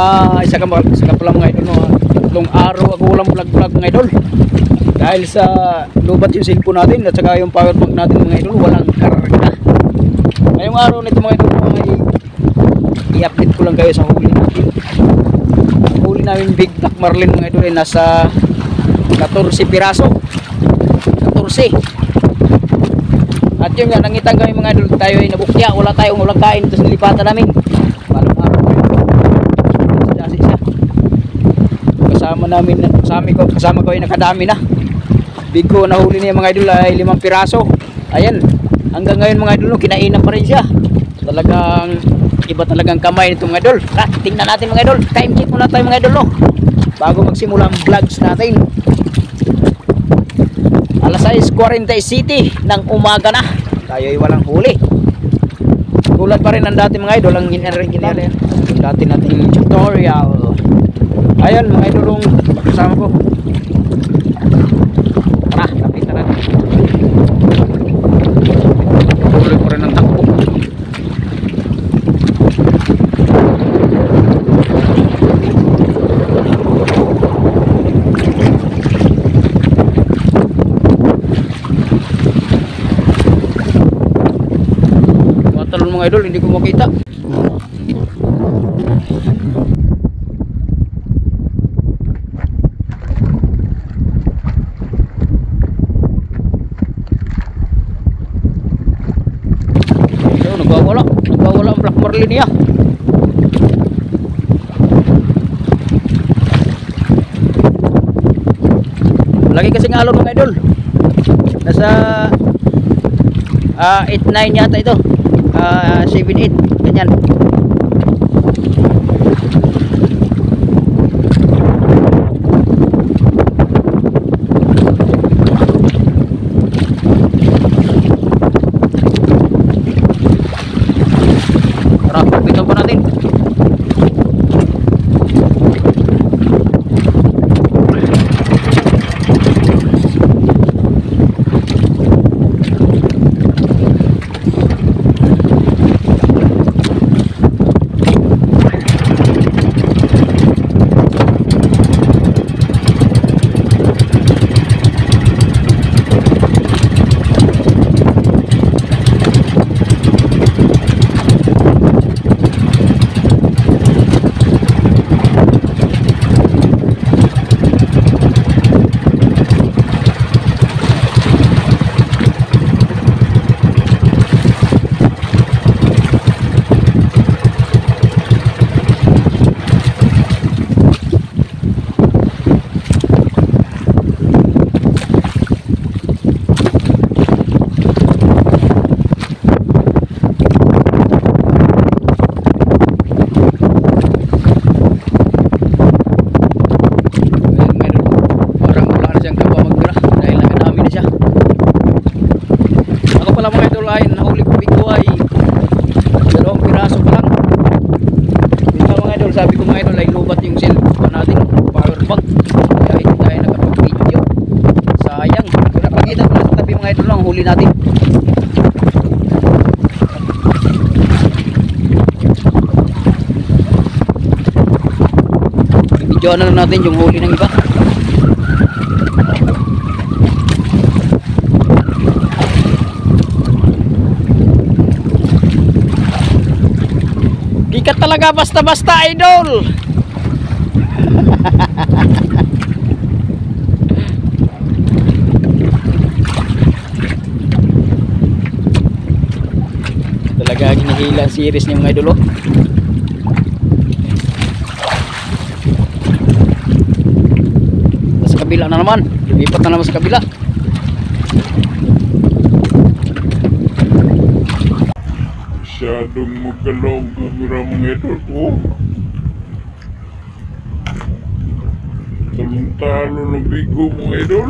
Isa ka pala mga idol, no? 3 araw ako walang vlog mga idol. Dahil sa lubat yung cellphone natin at saka yung power bank natin mga idol, walang karga. Ngayong araw nito mga idol, i-update ko lang kayo sa huli natin. Huli namin big black marlin mga idol ay nasa 14 piraso. 14. At yun nga, nangitang kami mga idol, tayo ay nabukya, wala tayong ulang kain, ito sa lipatan namin. Malong araw siya. Kasama ko ay nakadami na. Big ko nahuli niya mga idol ay 5 piraso. Ayan, hanggang ngayon mga idol, no, kinainan pa rin siya. Talagang iba talagang kamay nito mga idol. Tingnan natin mga idol, time check muna tayo mga idol, no, bago magsimula ang vlogs natin. Alas 6:47 ng umaga na, tayo ay walang huli. Tulad pa rin ang dati mga idol, ang ginari yung dati nating tutorial. Ayun mga idol, yung kasama ko. Tara, lapit na natin. Tuloy pa rin ang takbo. Matalon mga idol, hindi ko makita. Nagwawala ang black marlin niya. Lagi kasing alon mga idol. Nasa 8-9 yata ito. 7-8 ganyan. Ito pa natin. Sabi ko mga idol ay lubat yung cellphone natin, power bank, kaya hindi tayo nakapag-video. Sayang, pinapakita ko na sa tabi mga idol lang huli natin. Video na lang natin yung huli ng iba. Di ka talaga basta-basta idol. Talaga ginihila ang series niya mga idol. Sa kabila na naman, lumipat na naman sa kabila. Masyadong magalaw camera mga idol ko. Talong-talo na bigo mga idol.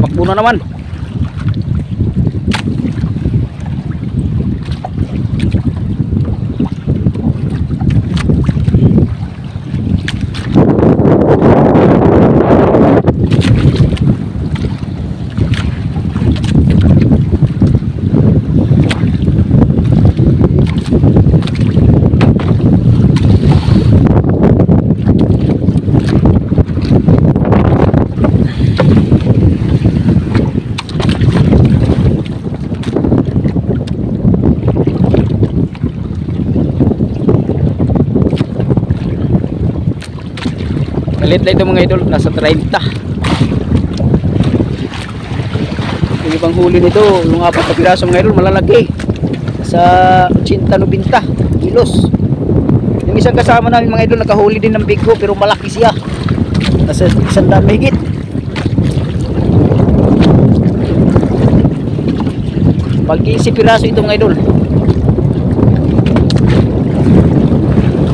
Takbo na naman. Malit lang ito mga idol, nasa 30. Yung ibang huli nito, yung 4 na piraso mga idol, malalaki. Sa 80-90 kilos. Yung isang kasama namin mga idol, nakahuli din ng bigho pero malaki siya. Nasa 100 mahigit. Pag 15 piraso ito mga idol.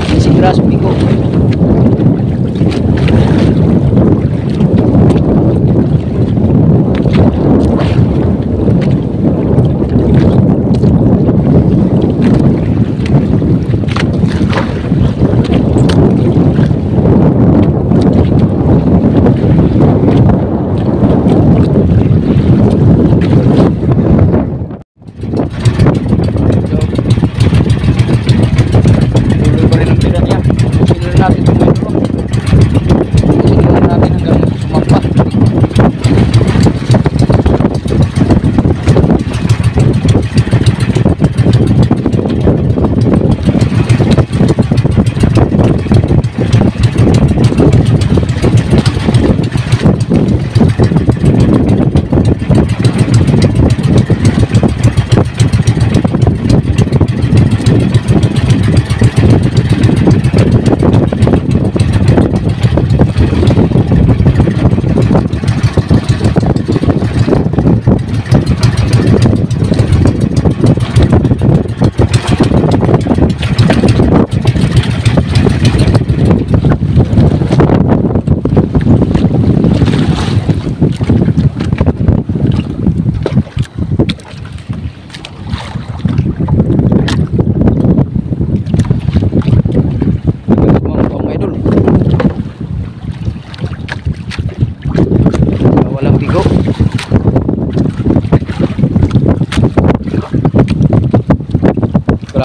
15 piraso bigho.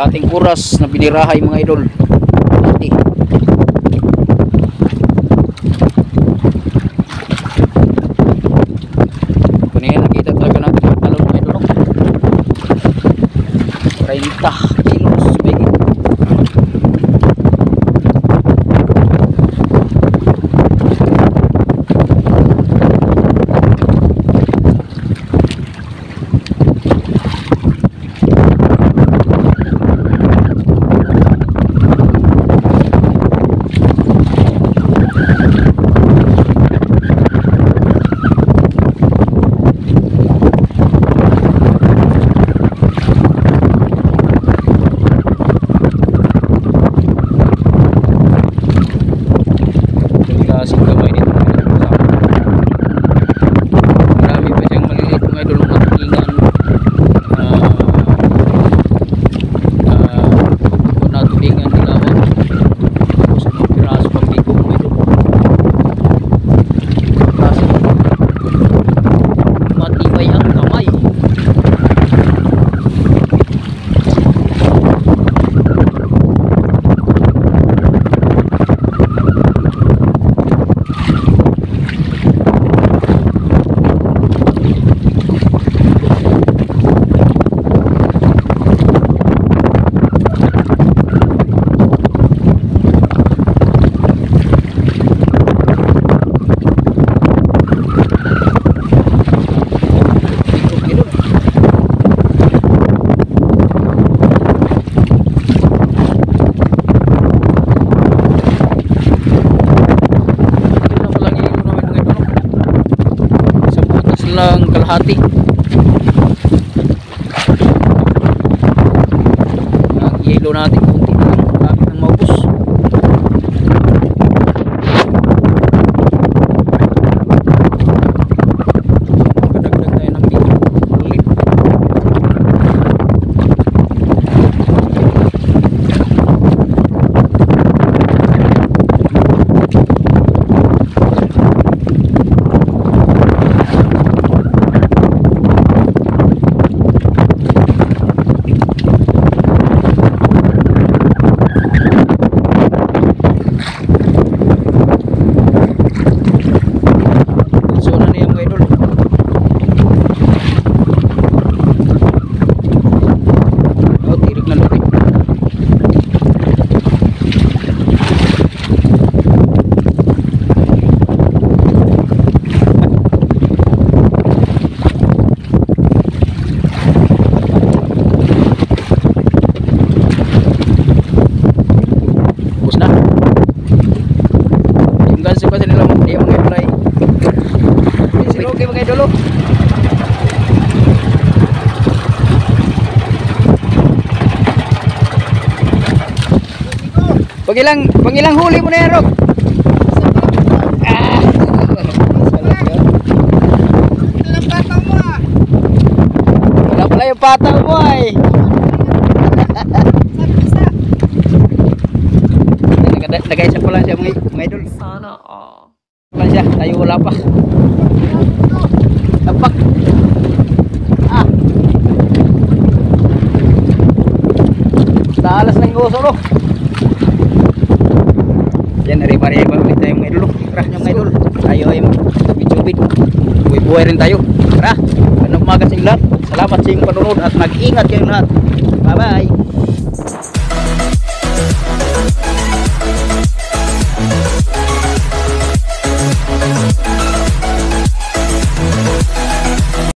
Ating oras na binirahay mga idol. Kanina nakita talaga natin yung talon mga idol. 30 kilos mahigit. Lang kalahati ang yelo natin kunti na lang marami nang maubos. Kadagdag tayo ng bigyan ulit. Pangilang huli mo na yan, Rob? Ah! Wala pala yung pataw mo ay. Nag-isa pa lang siya mga idol. Sana all. Wala siya, tayo wala pa. Tapak. Ah. Talas ng uso no. Yan, naripa-ripa ulit tayo mga idol. Tara mga idol. Tayo ay mag-tubig. Buhay-buhay rin tayo. Tara. Ganang umaga sa inyo lahat. Salamat sa inyong panunod at mag-ingat kayo lahat. Bye-bye.